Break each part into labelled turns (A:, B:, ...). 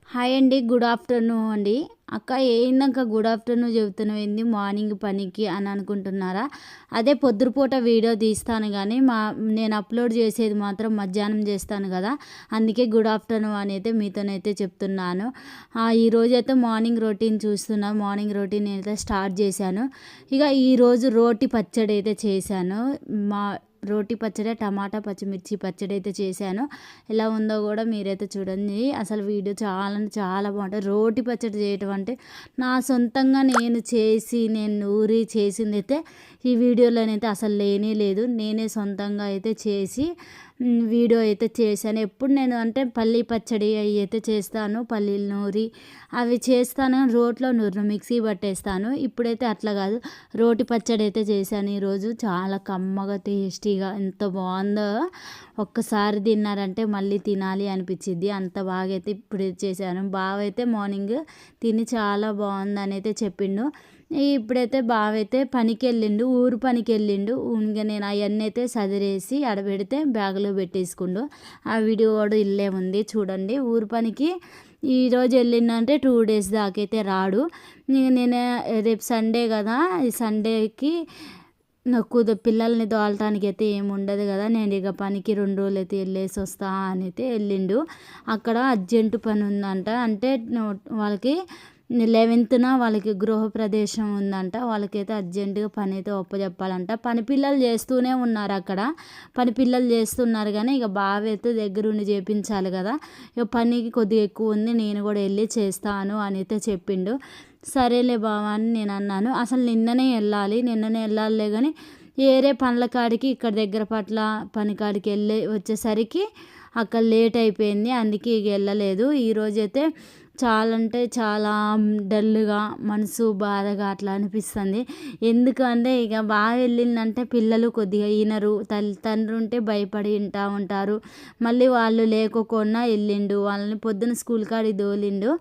A: Hi అండి. Good afternoon అండి. అక్క ఏందక్క గుడ్ ఆఫ్టర్‌నూన్ చెబుతున్నావు ఏంది మార్నింగ్ పనికి అని అనుకుంటున్నారా? అదే పొద్దుపూట వీడియో తీస్తాను గానీ నేను అప్లోడ్ చేసేది మాత్రం మధ్యాహ్నం చేస్తాను కదా! అందుకే గుడ్ ఆఫ్టర్‌నూన్ అని అయితే మీతోనైతే చెప్తున్నాను. ఈరోజైతే మార్నింగ్ రొటీన్ చూస్తున్నా. మార్నింగ్ రొటీన్ అయితే స్టార్ట్ చేశాను. ఇక ఈరోజు రోటి పచ్చడి అయితే చేశాను. రోటి పచ్చడి, టమాటా పచ్చిమిర్చి పచ్చడి అయితే చేశాను. ఎలా ఉందో కూడా మీరైతే చూడండి. అసలు వీడియో చాలా అంటే చాలా బాగుంటుంది. రోటి పచ్చడి చేయటం అంటే నా సొంతంగా నేను నూరి చేసింది అయితే ఈ వీడియోలోనైతే అసలు లేనే లేదు. నేనే సొంతంగా అయితే చేసి వీడియో అయితే చేశాను. ఎప్పుడు నేను అంటే పల్లీ పచ్చడి అవి అయితే చేస్తాను. పల్లీలు నూరి అవి చేస్తాను. రోట్లో నూరిన మిక్సీ పట్టేస్తాను. ఇప్పుడైతే అట్లా కాదు, రోటి పచ్చడి అయితే చేశాను ఈరోజు. చాలా కమ్మగా టేస్టీగా ఎంత బాగుందో, ఒక్కసారి తిన్నారంటే మళ్ళీ తినాలి అనిపించింది. అంత బాగా అయితే ఇప్పుడు చేశాను. బావ అయితే మార్నింగ్ తిని చాలా బాగుందని అయితే చెప్పిండు. ఇప్పుడైతే బావ అయితే పనికి వెళ్ళిండు, ఊరు పనికి వెళ్ళిండు. ఇంకా నేను అవన్నీ అయితే సదిరేసి ఆడబెడితే బ్యాగులో పెట్టేసుకుండు. ఆ వీడియో కూడా ఇల్లే ఉంది చూడండి. ఊరు పనికి ఈరోజు వెళ్ళిందంటే 2 days దాకైతే రాడు. నేను రేపు సండే కదా, ఈ సండేకి నాకు పిల్లల్ని దోలటానికి అయితే ఏమి ఉండదు కదా, నేను ఇక పనికి 2 రోజులు అయితే వెళ్ళేసి వస్తా అని అయితే వెళ్ళిండు. అక్కడ అర్జెంటు పని ఉందంట. అంటే వాళ్ళకి 11th వాళ్ళకి గృహప్రవేశం ఉందంట. వాళ్ళకైతే అర్జెంటుగా పని అయితే ఒప్పజెప్పాలంట. పని పిల్లలు చేస్తూనే ఉన్నారు అక్కడ. పని పిల్లలు చేస్తున్నారు కానీ ఇక బావ అయితే దగ్గరుండి చేపించాలి కదా. ఇక పనికి కొద్దిగా ఎక్కువ ఉంది, నేను కూడా వెళ్ళి చేస్తాను అని అయితే చెప్పిండు. సరేలే బావ అని నేను అన్నాను. అసలు నిన్ననే వెళ్ళాలిలే కానీ ఏరే పనుల కాడికి ఇక్కడ దగ్గర పట్ల పని కాడికి వచ్చేసరికి అక్కడ లేట్ అయిపోయింది. అందుకే ఇక వెళ్ళలేదు. ఈరోజైతే చాలా అంటే చాలా డల్గా, మనసు బాధగా అట్లా అనిపిస్తుంది. ఎందుకంటే ఇక బాగా వెళ్ళిందంటే పిల్లలు కొద్దిగా వినరు. తండ్రి ఉంటే భయపడి వింటూ ఉంటారు. మళ్ళీ వాళ్ళు లేకోకుండా వెళ్ళిండు. వాళ్ళని పొద్దున స్కూల్ కాడికి దోలిండు.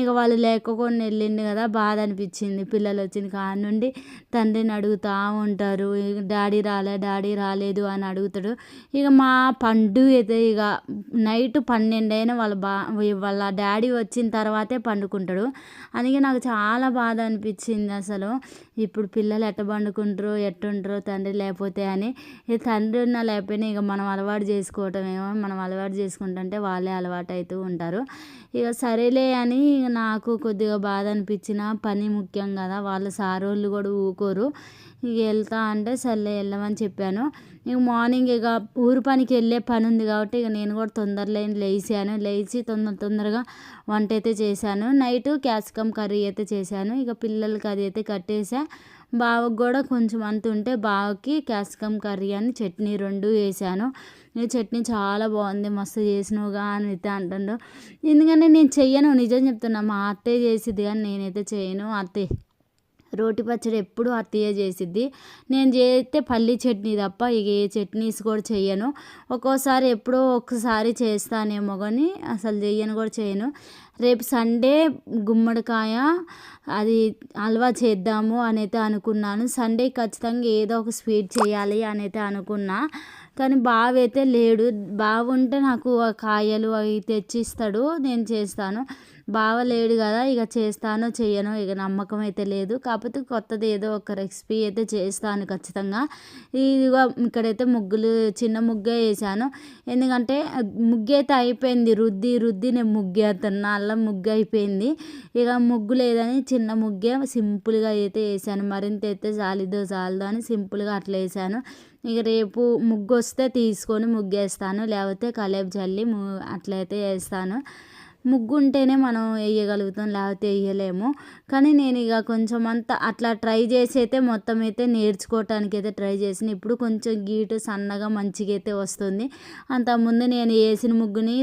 A: ఇక వాళ్ళు లేకపోకుండా వెళ్ళిండు కదా, బాధ అనిపించింది. పిల్లలు వచ్చిన కాడ నుండి తండ్రిని అడుగుతూ ఉంటారు. డాడీ రాలేదు అని అడుగుతాడు. ఇక మా పండు అయితే ఇక నైట్ 12 అయినా వాళ్ళ డాడీ వచ్చిన తర్వాతే పండుకుంటాడు. అందుకే నాకు చాలా బాధ అనిపించింది. అసలు ఇప్పుడు పిల్లలు ఎట్ట పండుకుంటారో ఎట్టుంటారో తండ్రి లేకపోతే అని. ఇక తండ్రి ఉన్నా లేకపోయినా ఇక మనం అలవాటు చేసుకోవటమేమో, మనం అలవాటు చేసుకుంటుంటే వాళ్ళే అలవాటు అవుతూ ఉంటారు. ఇక సరేలే అని నాకు కొద్దిగా బాధ అనిపించిన, పని ముఖ్యం కదా, వాళ్ళ సారోళ్ళు కూడా ఊరుకోరు. ఇక వెళ్తా అంటే సర్లే వెళ్ళమని చెప్పాను. ఇక మార్నింగ్ ఇక ఊరు పనికి వెళ్ళే పని ఉంది కాబట్టి ఇక నేను కూడా లేచి తొందరగా వంట అయితే చేశాను. నైట్ క్యాప్సికమ్ కర్రీ అయితే చేశాను. ఇక పిల్లలకి అది అయితే కట్టేసా. బావకు కూడా కొంచెం అంత ఉంటే బావకి క్యాప్సికమ్ కర్రీ అని చట్నీ 2 వేసాను. ఈ చట్నీ చాలా బాగుంది, మస్తు చేసినావుగా అని అయితే అంటుండు. ఎందుకంటే నేను చెయ్యను, నిజం చెప్తున్నా. మా అత్తయ్య చేసిద్ది కానీ నేనైతే చేయను. రోటి పచ్చడి ఎప్పుడు అత్తయ్య చేసిద్ది. నేను చేస్తే పల్లి చట్నీ తప్ప ఇక ఏ చట్నీస్ కూడా చెయ్యను. ఒక్కోసారి ఎప్పుడో ఒకసారి చేస్తానేమో కానీ అసలు చేయను. రేపు సండే గుమ్మడికాయ అది హల్వా చేద్దాము అని అయితే అనుకున్నాను. సండే ఖచ్చితంగా ఏదో ఒక స్వీట్ చేయాలి అని అయితే అనుకున్నా. కానీ బావ అయితే లేడు. బావ ఉంటే నాకు కాయలు అవి తెచ్చిస్తాడు, నేను చేస్తాను. బావ లేడు కదా, ఇక చేస్తానో చెయ్యనో ఇక నమ్మకం అయితే లేదు. కాకపోతే కొత్తది ఏదో ఒక రెసిపీ అయితే చేస్తాను ఖచ్చితంగా. ఇదిగో ఇక్కడైతే చిన్న ముగ్గే వేసాను. ఎందుకంటే ముగ్గు అయితే అయిపోయింది. రుద్ది నేను ముగ్గేస్తాను, అలా ముగ్గు అయిపోయింది. ఇక ముగ్గు లేదని చిన్న ముగ్గే సింపుల్గా అయితే వేసాను. మరింత అయితే చాలదో అని సింపుల్గా అట్లా వేసాను. ఇక రేపు ముగ్గు వస్తే తీసుకొని ముగ్గేస్తాను, లేకపోతే కలేపు చల్లి అట్లయితే వేస్తాను. ముగ్గు ఉంటేనే మనం వేయగలుగుతాం, లేకపోతే వేయలేము. కానీ నేను ఇక కొంచెం అంతా అట్లా ట్రై చేసి అయితే మొత్తం అయితే నేర్చుకోవటానికి అయితే ట్రై చేసిన. ఇప్పుడు కొంచెం గీటు సన్నగా మంచిగా అయితే వస్తుంది. అంతకుముందు నేను వేసిన ముగ్గుని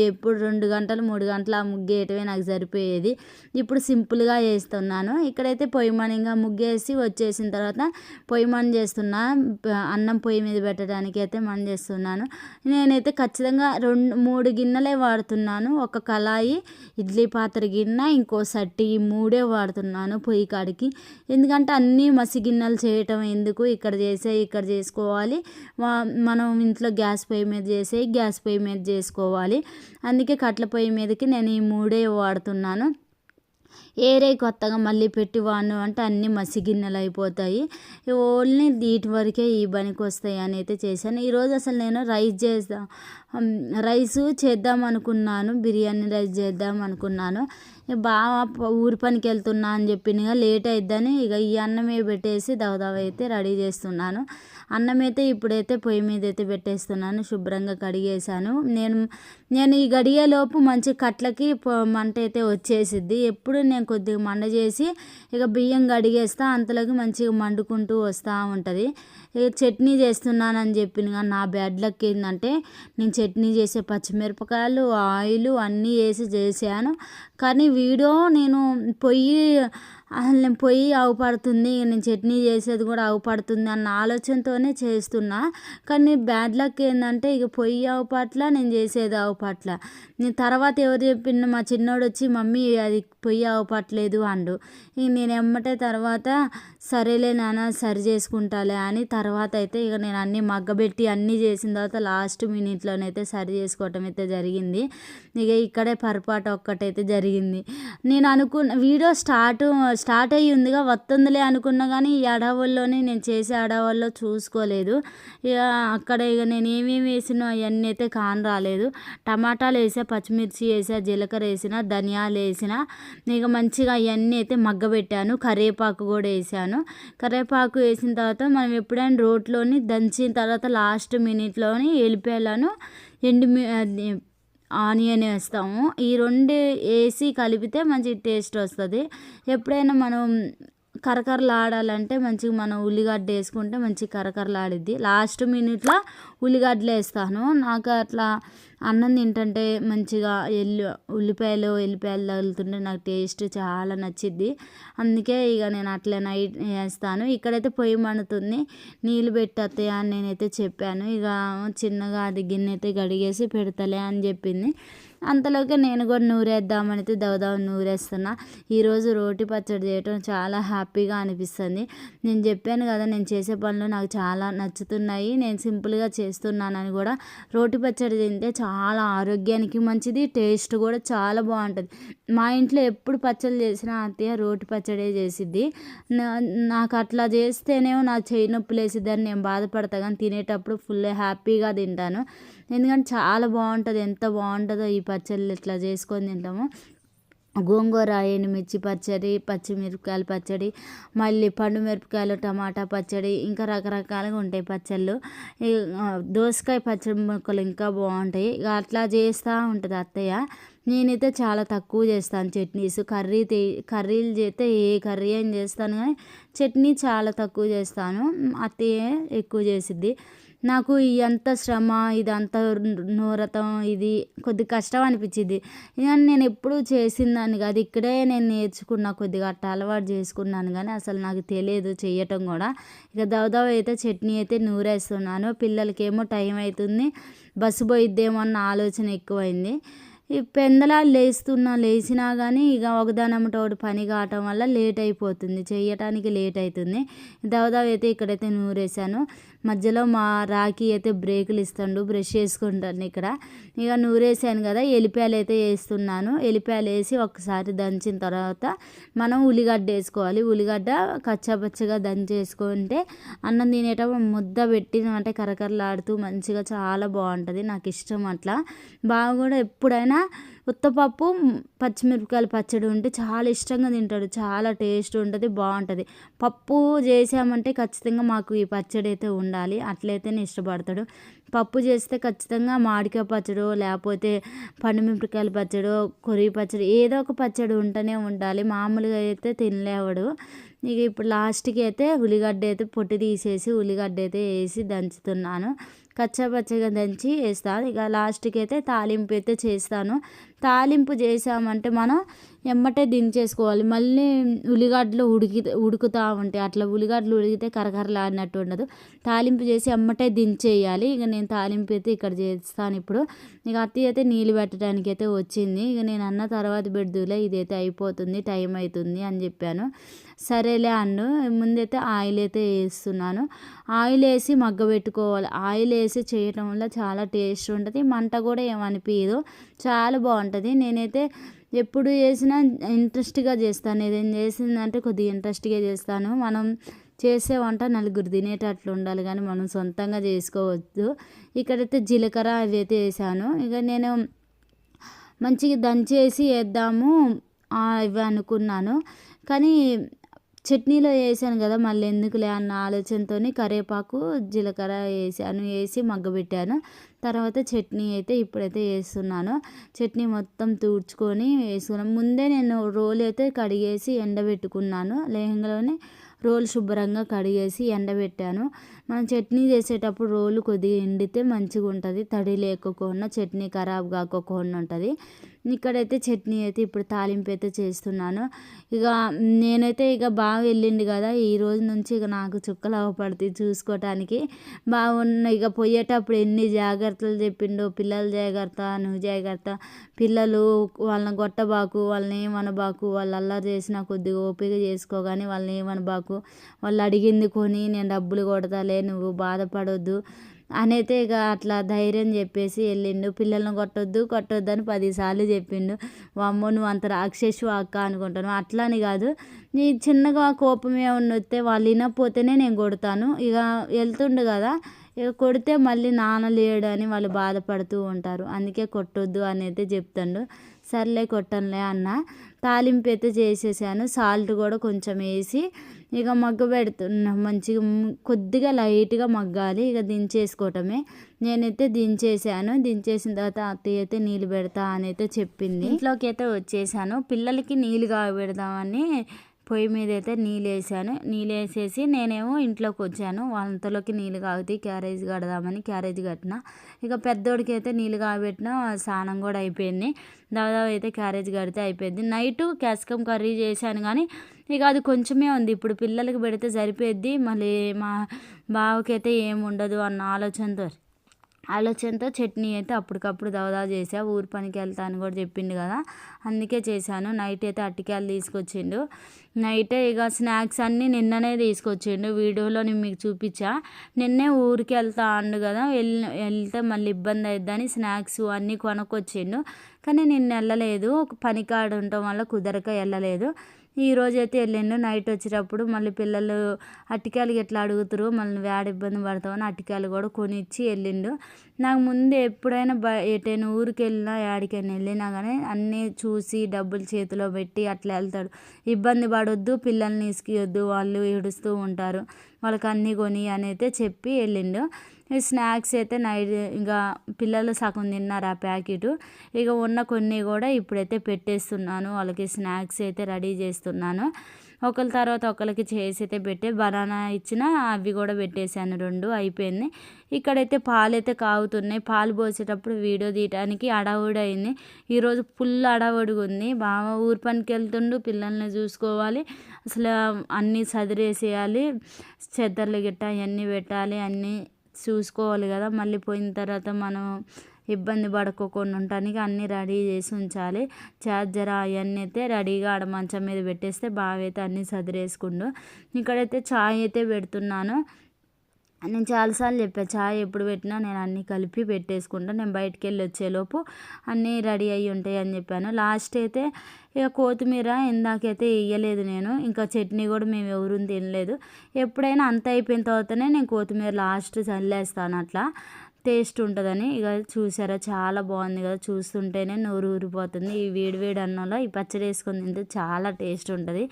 A: ఎప్పుడు 2 గంటలు 3 గంటలు ఆ ముగ్గు వేయటమే నాకు సరిపోయేది. ఇప్పుడు సింపుల్గా వేస్తున్నాను. ఇక్కడైతే పొయ్యి మనిగా ముగ్గు వేసి వచ్చేసిన తర్వాత పొయ్యి మని చేస్తున్నా. అన్నం పొయ్యి మీద పెట్టడానికి అయితే చేస్తున్నాను. నేనైతే ఖచ్చితంగా 2-3 గిన్నెలే వాడుతున్నాను. ఒక కళాయి, ఇడ్లీ పాత్ర గిన్నె, ఇంకో సట్టి, ఈ 3 వాడుతున్నాను పొయ్యి కాడికి. ఎందుకంటే అన్నీ మసి గిన్నెలు చేయటం ఎందుకు, ఇక్కడ చేసుకోవాలి. మనం ఇంట్లో గ్యాస్ పొయ్యి మీద గ్యాస్ పొయ్యి మీద చేసుకోవాలి. అందుకే కట్ల పొయ్యి మీదకి నేను ఈ 3 వాడుతున్నాను. ఏరే కొత్తగా మళ్ళీ పెట్టి వాడిను అంటే అన్నీ మసి గిన్నెలు అయిపోతాయి. ఓన్లీ వీటి వరకే ఈ పనికి వస్తాయి అని అయితే చేశాను. ఈరోజు అసలు నేను రైస్ చేద్దాం అనుకున్నాను, బిర్యానీ రైస్ చేద్దాం అనుకున్నాను. బాగా ఊరి పనికి వెళ్తున్నా అని చెప్పినగా లేట్ అయిద్దని ఇక ఈ అన్నమే పెట్టేసి దవదవ అయితే రెడీ చేస్తున్నాను. అన్నం అయితే ఇప్పుడైతే పొయ్యి మీద అయితే పెట్టేస్తున్నాను. శుభ్రంగా కడిగేసాను. నేను ఈ గడిగేలోపు మంచి కట్లకి మంట అయితే వచ్చేసిద్ది. ఎప్పుడు నేను కొద్దిగా మండ చేసి ఇక బియ్యం కడిగేస్తా, అంతలోకి మంచిగా మండుకుంటూ వస్తూ ఉంటుంది. ఇక చట్నీ చేస్తున్నానని చెప్పిన నా బ్యాడ్ లక్ ఏంటంటే నేను చట్నీ చేసే పచ్చిమిరపకాయలు, ఆయిల్ అన్నీ వేసి చేశాను. కానీ నేను పొయ్యి ఆవుపడుతుంది, నేను చట్నీ చేసేది కూడా ఆవుపడుతుంది అన్న ఆలోచనతోనే చేస్తున్నా. కానీ బ్యాడ్ లక్ ఏంటంటే ఇక పొయ్యి ఆవుపట్ల, నేను చేసేది ఆవుపట్ల. నేను తర్వాత ఎవరు చెప్పిండు, మా చిన్నోడు వచ్చి మమ్మీ అది పొయ్యి ఆవుపట్లేదు అండు. ఇక నేను ఎమ్మటే తర్వాత సరేలే నాన్న సరి చేసుకుంటాలే అని తర్వాత అయితే ఇక నేను అన్నీ మగ్గబెట్టి అన్నీ చేసిన తర్వాత లాస్ట్ మినిట్లోనైతే సరి చేసుకోవటం అయితే జరిగింది. ఇక ఇక్కడే పొరపాటు ఒక్కటైతే జరిగింది. నేను అనుకున్న వీడియో స్టార్ట్ అయ్యి ఉందిగా వస్తుందిలే అనుకున్నా, కానీ ఈ అడవుల్లోనే నేను చేసే అడవుల్లో చూసుకోలేదు. ఇక అక్కడ ఇక నేను ఏమేమి వేసినా అవన్నీ అయితే రాలేదు. టమాటాలు వేసా, పచ్చిమిర్చి వేసా, జీలకర్ర వేసిన, ధనియాలు వేసిన, ఇక మంచిగా అవన్నీ అయితే మగ్గబెట్టాను. కరివేపాకు కూడా వేసాను. కరివేపాకు వేసిన తర్వాత మనం ఎప్పుడైనా రోట్లోని దంచిన తర్వాత లాస్ట్ మినిట్లోని ఎల్లిపాయలను ఆనియన్ వేస్తాము. ఈ 2 వేసి కలిపితే మంచి టేస్ట్ వస్తుంది. ఎప్పుడైనా మనం కరకరలాడాలంటే మంచిగా మనం ఉల్లిగడ్డ వేసుకుంటే మంచి కరకరలాడిద్ది. లాస్ట్ మినిట్లో ఉల్లిగడ్డలు వేస్తాను. నాకు అట్లా అన్నం తింటుంటే మంచిగా ఎల్లిపాయలు తగులుతుంటే నాకు టేస్ట్ చాలా నచ్చిద్ది. అందుకే ఇక నేను అట్లా నైట్ వేస్తాను. ఇక్కడైతే పొయ్యి మండుతుంది, నీళ్ళు పెట్టేస్తాయి అని నేనైతే చెప్పాను. ఇక చిన్నగా అది గిన్నె అయితే గడిగేసి పెడతలే అని చెప్పింది. అంతలోకి నేను కూడా నూరేద్దామని అయితే దవదవ నూరేస్తున్నా. ఈరోజు రోటి పచ్చడి చేయటం చాలా హ్యాపీగా అనిపిస్తుంది. నేను చెప్పాను కదా, నేను చేసే పనులు నాకు చాలా నచ్చుతున్నాయి, నేను సింపుల్గా చేస్తున్నానని కూడా. రోటి పచ్చడి తింటే చాలా ఆరోగ్యానికి మంచిది, టేస్ట్ కూడా చాలా బాగుంటుంది. మా ఇంట్లో ఎప్పుడు పచ్చళ్ళు చేసినా అత్తయ్య రోటి పచ్చడే చేసిద్ది. నాకు అట్లా చేస్తేనేమో నాకు చేయి నొప్పులు వేసిద్దని నేను బాధపడతా, కానీ తినేటప్పుడు ఫుల్ హ్యాపీగా తింటాను. ఎందుకంటే చాలా బాగుంటుంది. ఎంత బాగుంటుందో ఈ పచ్చళ్ళు ఇట్లా చేసుకొని తింటాము. గోంగూర, ఎండుమిర్చి పచ్చడి, పచ్చిమిరపకాయల పచ్చడి, మళ్ళీ పండు మిరపకాయలు, టమాటా పచ్చడి, ఇంకా రకరకాలుగా ఉంటాయి పచ్చళ్ళు. దోసకాయ పచ్చడి ముక్కలు ఇంకా బాగుంటాయి. ఇక అట్లా చేస్తూ ఉంటుంది అత్తయ్య. నేనైతే చాలా తక్కువ చేస్తాను చట్నీస్. కర్రీలు చేస్తే ఏ కర్రీ అని చేస్తాను, కానీ చట్నీ చాలా తక్కువ చేస్తాను. అత్తయ్య ఎక్కువ చేసిద్ది. నాకు ఎంత శ్రమ, ఇదంతా నూరతం, ఇది కొద్దిగా కష్టం అనిపించింది. ఇక నేను ఎప్పుడూ చేసిందాన్ని కాదు, ఇక్కడే నేను నేర్చుకున్నా, కొద్దిగా అట్లా అలవాటు చేసుకున్నాను. కానీ అసలు నాకు తెలియదు చేయటం కూడా. ఇక దవదవ అయితే చట్నీ అయితే నూరేస్తున్నాను. పిల్లలకేమో టైం అవుతుంది, బస్సు పోయిద్దేమో అన్న ఆలోచన ఎక్కువైంది. ఈ పెందలాలు లేచినా కానీ ఇక ఒకదానమ్మట ఒకటి పని కావటం వల్ల లేట్ అయిపోతుంది, చేయటానికి లేట్ అవుతుంది. దవదవ అయితే ఇక్కడైతే నూరేసాను. మధ్యలో మా రాఖీ అయితే బ్రేకులు ఇస్తాడు, బ్రష్ చేసుకుంటాను ఇక్కడ. ఇక నూరేసాను కదా, ఎల్లిపాయలు అయితే వేస్తున్నాను. ఎల్లిపాయలు వేసి ఒకసారి దంచిన తర్వాత మనం ఉల్లిగడ్డ వేసుకోవాలి. ఉల్లిగడ్డ కచ్చాపచ్చగా దంచేసుకుంటే అన్నం తినేటప్పుడు ముద్ద పెట్టినమంటే కరకరలాడుతూ మంచిగా చాలా బాగుంటుంది. నాకు ఇష్టం అట్లా. బాగా కూడా ఎప్పుడైనా ఉత్తపప్పు పచ్చిమిరపకాయల పచ్చడి ఉంటే చాలా ఇష్టంగా తింటాడు. చాలా టేస్ట్ ఉంటుంది, బాగుంటుంది. పప్పు చేసామంటే ఖచ్చితంగా మాకు ఈ పచ్చడి అయితే ఉండాలి, అట్లయితేనే ఇష్టపడతాడు. పప్పు చేస్తే ఖచ్చితంగా మామిడికాయ పచ్చడి, లేకపోతే పండుమిరపకాయల పచ్చడి, కొరివి పచ్చడి, ఏదో ఒక పచ్చడి ఉంటూనే ఉండాలి. మామూలుగా అయితే తినలేవాడు. ఇక ఇప్పుడు లాస్ట్కి అయితే ఉల్లిగడ్డ అయితే పొట్టు తీసేసి ఉల్లిగడ్డ అయితే వేసి దంచుతున్నాను. కచ్చాపచ్చగా దంచి వేస్తాను. ఇక లాస్ట్కి అయితే తాలింపు అయితే చేస్తాను. తాలింపు చేసామంటే మనం ఎమ్మటే దించేసుకోవాలి. మళ్ళీ ఉల్లిగడ్డలు ఉడుకుతూ ఉంటాయి. అట్లా ఉల్లిగడ్డలు ఉడికితే కరకరలాడినట్టు ఉండదు. తాలింపు చేసి ఎమ్మటే దించేయాలి. ఇక నేను తాలింపు అయితే ఇక్కడ చేస్తాను ఇప్పుడు. ఇక అత్తయ్య అయితే నీళ్ళు పెట్టడానికి అయితే వచ్చింది. ఇక నేను అన్న తర్వాత పెడుదులే, ఇదైతే అయిపోతుంది, టైం అవుతుంది అని చెప్పాను. సరేలే అన్ను. ముందైతే ఆయిల్ అయితే వేస్తున్నాను. ఆయిల్ వేసి మగ్గబెట్టుకోవాలి. ఆయిల్ వేసి చేయటం వల్ల చాలా టేస్ట్ ఉంటుంది. మంట కూడా ఏమనిపించదు, చాలా బాగుంటుంది. నేనైతే ఎప్పుడు చేసినా ఇంట్రెస్ట్గా చేస్తాను. ఏదైనా చేసిందంటే కొద్దిగా ఇంట్రెస్ట్గా చేస్తాను. మనం చేసే వంట నలుగురు తినేటట్లు ఉండాలి, కానీ మనం సొంతంగా చేసుకోవద్దు. ఇక్కడైతే జీలకర్ర అవి అయితే వేసాను. ఇక నేను మంచిగా దంచేసి వేద్దాము ఇవి అనుకున్నాను, కానీ చట్నీలో వేసాను కదా, మళ్ళీ ఎందుకులే అన్న ఆలోచనతో కరివేపాకు జీలకర్ర వేసాను. వేసి మగ్గబెట్టాను. తర్వాత చట్నీ అయితే ఇప్పుడైతే వేస్తున్నాను. చట్నీ మొత్తం తూడ్చుకొని వేసుకున్నాను. ముందే నేను రోలు అయితే కడిగేసి ఎండబెట్టుకున్నాను. లేహంగాలోనే రోలు శుభ్రంగా కడిగేసి ఎండబెట్టాను. మనం చట్నీ చేసేటప్పుడు రోలు కొద్దిగా ఎండితే మంచిగా ఉంటుంది, తడి లేకోకుండా చట్నీ ఖరాబ్ కాకోకుండా ఉంటుంది. ఇక్కడైతే చట్నీ అయితే ఇప్పుడు తాలింపు అయితే చేస్తున్నాను. ఇక నేనైతే ఇక బాగా వెళ్ళింది కదా, ఈ రోజు నుంచి ఇక నాకు చుక్కలు అవ్వపడుతుంది చూసుకోవటానికి. బాగున్న ఇక పోయేటప్పుడు ఎన్ని జాగ్రత్తలు చెప్పిండో, పిల్లల జాగ్రత్త, నువ్వు జాగ్రత్త, పిల్లలు వాళ్ళని కొట్టబాకు, వాళ్ళని ఏమనబాకు, వాళ్ళు అల్లరి చేసినా కొద్దిగా ఓపిక చేసుకోగాని వాళ్ళని ఏమనబాకు, వాళ్ళు అడిగింది కొని నేను డబ్బులు కొడతాలే, నువ్వు బాధపడొద్దు అనైతే ఇక అట్లా ధైర్యం చెప్పేసి వెళ్ళిండు. పిల్లల్ని కొట్టొద్దు అని 10 సార్లు చెప్పిండు. వామ్మో నువ్వు అంత రాక్షసు అక్క అనుకుంటాను. అట్లా అని కాదు, నీ చిన్నగా కోపం ఏమన్నా వస్తే వాళ్ళు వినకపోతేనే నేను కొడతాను. ఇక వెళ్తుండు కదా, ఇక కొడితే మళ్ళీ నాన్న లేడు అని వాళ్ళు బాధపడుతూ ఉంటారు. అందుకే కొట్టొద్దు అని అయితే చెప్తాడు. సర్లే కొట్టనులే అన్న. తాలింపు అయితే చేసేసాను. సాల్ట్ కూడా కొంచెం వేసి ఇక మగ్గ పెడుతున్నా. మంచిగా కొద్దిగా లైట్గా మగ్గాలి. ఇక దించేసుకోవటమే. నేనైతే దించేసాను. దించేసిన తర్వాత అత్తయ్య అయితే నీళ్ళు పెడతా అని అయితే చెప్పింది. ఇంట్లోకి అయితే వచ్చేసాను. పిల్లలకి నీళ్ళు కాగబెడదామని పొయ్యి మీద అయితే నీళ్ళు వేసాను. నీళ్ళు వేసేసి నేనేమో ఇంట్లోకి వచ్చాను. అంతలోకి నీళ్ళు కాగుతాయి, క్యారేజ్ కడదామని క్యారేజ్ కట్టిన. ఇక పెద్దోడికి అయితే నీళ్ళు కాబెట్టిన, స్నానం కూడా అయిపోయింది. దాదాపు అయితే క్యారేజ్ కడితే అయిపోయింది. నైటు క్యాప్సికమ్ కర్రీ చేశాను, కానీ ఇక అది కొంచెమే ఉంది. ఇప్పుడు పిల్లలకి పెడితే సరిపోద్ది, మళ్ళీ మా బావకైతే ఏమి ఉండదు అన్న ఆలోచనతో చట్నీ అయితే అప్పటికప్పుడు దవదా చేసా. ఊరు పనికి వెళ్తా అని కూడా చెప్పిండు కదా, అందుకే చేశాను. నైట్ అయితే అరటికాయలు తీసుకొచ్చిండు. నైటే ఇక స్నాక్స్ అన్నీ నిన్ననే తీసుకొచ్చిండు. వీడియోలో నేను మీకు చూపించా. నిన్నే ఊరికి వెళ్తా అండు కదా, వెళ్తే మళ్ళీ ఇబ్బంది అవుద్దని స్నాక్స్ అన్నీ కొనుక్కొచ్చిండు. కానీ నిన్న వెళ్ళలేదు, పనికాడ ఉండటం వల్ల కుదరక వెళ్ళలేదు. ఈరోజైతే వెళ్ళిండు. నైట్ వచ్చేటప్పుడు మళ్ళీ పిల్లలు అరటికాయలకి ఎట్లా అడుగుతారు, మళ్ళీ వేడి ఇబ్బంది పడతామని అరటికాయలు కూడా కొనిచ్చి వెళ్ళిండు. నాకు ముందు ఎప్పుడైనా ఎటైనా ఊరికి వెళ్ళినా యాడికైనా వెళ్ళినా కానీ అన్నీ చూసి డబ్బులు చేతిలో పెట్టి అట్లా వెళ్తాడు. ఇబ్బంది పడొద్దు, పిల్లల్ని ఇసుకియొద్దు, వాళ్ళు ఏడుస్తూ ఉంటారు, వాళ్ళకి అన్నీ కొని అని అయితే చెప్పి వెళ్ళిండు. స్నాక్స్ అయితే నైట్ ఇంకా పిల్లలు సగం తిన్నారు ఆ ప్యాకెట్. ఇక ఉన్న కొన్ని కూడా ఇప్పుడైతే పెట్టేస్తున్నాను. వాళ్ళకి స్నాక్స్ అయితే రెడీ చేస్తున్నాను. ఒకరి తర్వాత ఒకరికి చేసి అయితే పెట్టి బనానా ఇచ్చిన, అవి కూడా పెట్టేశాను. 2 అయిపోయింది. ఇక్కడైతే పాలు అయితే కాగుతున్నాయి. పాలు పోసేటప్పుడు వీడియో తీయడానికి అడావుడి అయింది. ఈరోజు ఫుల్ అడావుడిగా ఉంది. బాగా ఊరు పనికి వెళ్తుండు, పిల్లల్ని చూసుకోవాలి, అసలు అన్నీ సదిరేసేయాలి, చెద్దర్లు గిట్ట అవన్నీ పెట్టాలి, అన్నీ చూసుకోవాలి కదా. మళ్ళీ పోయిన తర్వాత మనం ఇబ్బంది పడుకోకుండా ఉండటానికి అన్నీ రెడీ చేసి ఉంచాలి. చార్జర్ అవన్నీ అయితే రెడీగా ఆడ మంచం మీద పెట్టేస్తే బాగా అయితే అన్నీ సదిరేసుకుండు. ఇక్కడైతే చాయ్ అయితే పెడుతున్నాను. నేను చాలాసార్లు చెప్పాను, చాయ్ ఎప్పుడు పెట్టినా నేను అన్నీ కలిపి పెట్టేసుకుంటాను, నేను బయటికి వెళ్ళి వచ్చేలోపు అన్నీ రెడీ అయ్యి ఉంటాయి అని చెప్పాను. లాస్ట్ అయితే ఇక కొత్తిమీర ఇందాకైతే వేయలేదు నేను, ఇంకా చట్నీ కూడా మేము ఎవరూ తినలేదు. ఎప్పుడైనా అంత అయిపోయిన తర్వాతనే నేను కొత్తిమీర లాస్ట్ చల్లేస్తాను, అట్లా టేస్ట్ ఉంటుందని. ఇక చూసారా చాలా బాగుంది కదా, చూస్తుంటేనే నోరు ఊరిపోతుంది. ఈ వేడి అన్నంలో ఈ పచ్చడి వేసుకొని తింటే చాలా టేస్ట్ ఉంటుంది.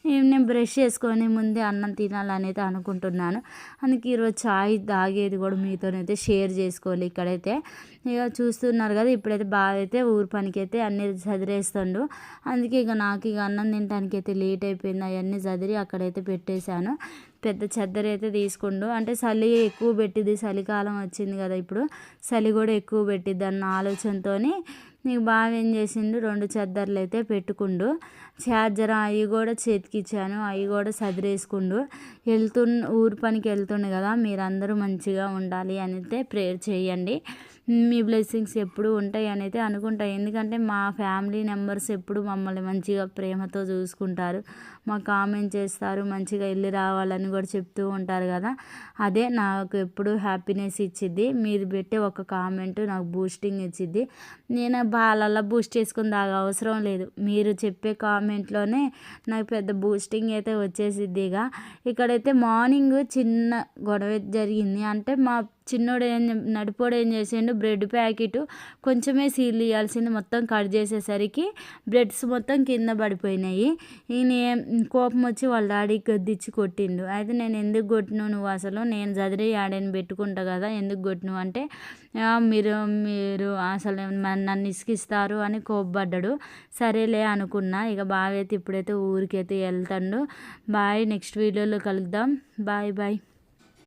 A: నేను బ్రష్ చేసుకొని ముందే అన్నం తినాలనైతే అనుకుంటున్నాను. అందుకే ఈరోజు చాయ్ తాగేది కూడా మీతోనైతే షేర్ చేసుకోవాలి. ఇక్కడైతే ఇక చూస్తున్నారు కదా, ఇప్పుడైతే బాగా అయితే ఊరు పనికి అయితే అన్నీ చదిరేస్తుండు. అందుకే ఇక నాకు ఇక అన్నం తినడానికి అయితే లేట్ అయిపోయింది. అవన్నీ చదిరి అక్కడైతే పెట్టేశాను. పెద్ద చెద్దరు అయితే తీసుకుండు, అంటే చలి ఎక్కువ పెట్టిద్ది, చలికాలం వచ్చింది కదా ఇప్పుడు, చలి కూడా ఎక్కువ పెట్టిద్ది అన్న ఆలోచనతో నీకు బాగా ఏం చేసిండు 2 చెద్దర్లు అయితే పెట్టుకుండు. ఛార్జర్ అవి కూడా చేతికిచ్చాను, అవి కూడా సదిరేసుకుండు. ఊరు పనికి వెళ్తుండు కదా, మీరందరూ మంచిగా ఉండాలి అని అయితే ప్రేయర్ చేయండి. మీ బ్లెస్సింగ్స్ ఎప్పుడు ఉంటాయి అని అయితే అనుకుంటా. ఎందుకంటే మా ఫ్యామిలీ మెంబర్స్ ఎప్పుడు మమ్మల్ని మంచిగా ప్రేమతో చూసుకుంటారు, మా కామెంట్ చేస్తారు, మంచిగా వెళ్ళి రావాలని కూడా చెప్తూ ఉంటారు కదా. అదే నాకు ఎప్పుడు హ్యాపీనెస్ ఇచ్చిద్ది. మీరు పెట్టే ఒక కామెంట్ నాకు బూస్టింగ్ ఇచ్చిద్ది. నేను బాలలా బూస్ట్ చేసుకుని దాకా అవసరం లేదు, మీరు చెప్పే కామెంట్లోనే నాకు పెద్ద బూస్టింగ్ అయితే వచ్చేసిద్ది. ఇక్కడైతే మార్నింగ్ చిన్న గొడవ జరిగింది. అంటే మా చిన్నోడు నడిపోడు ఏం చేసిండు, బ్రెడ్ ప్యాకెట్ కొంచెమే సీల్ ఇవ్వాల్సింది మొత్తం కట్ చేసేసరికి బ్రెడ్స్ మొత్తం కింద పడిపోయినాయి. ఈయన కోపం వచ్చి వాళ్ళ డాడీకి గద్దిచ్చి కొట్టిండు. అయితే నేను ఎందుకు కొట్టినావు నువ్వు, అసలు నేను చదిరి ఆడని పెట్టుకుంటా కదా, ఎందుకు కొట్టినావు అంటే మీరు అసలు నన్ను ఇసుకిస్తారు అని కోప్పడ్డాడు. సరేలే అనుకున్నా. ఇక బాగా అయితే ఇప్పుడైతే ఊరికైతే వెళ్తాడు. బాయ్, నెక్స్ట్ వీడియోలో కలుద్దాం. Bye bye.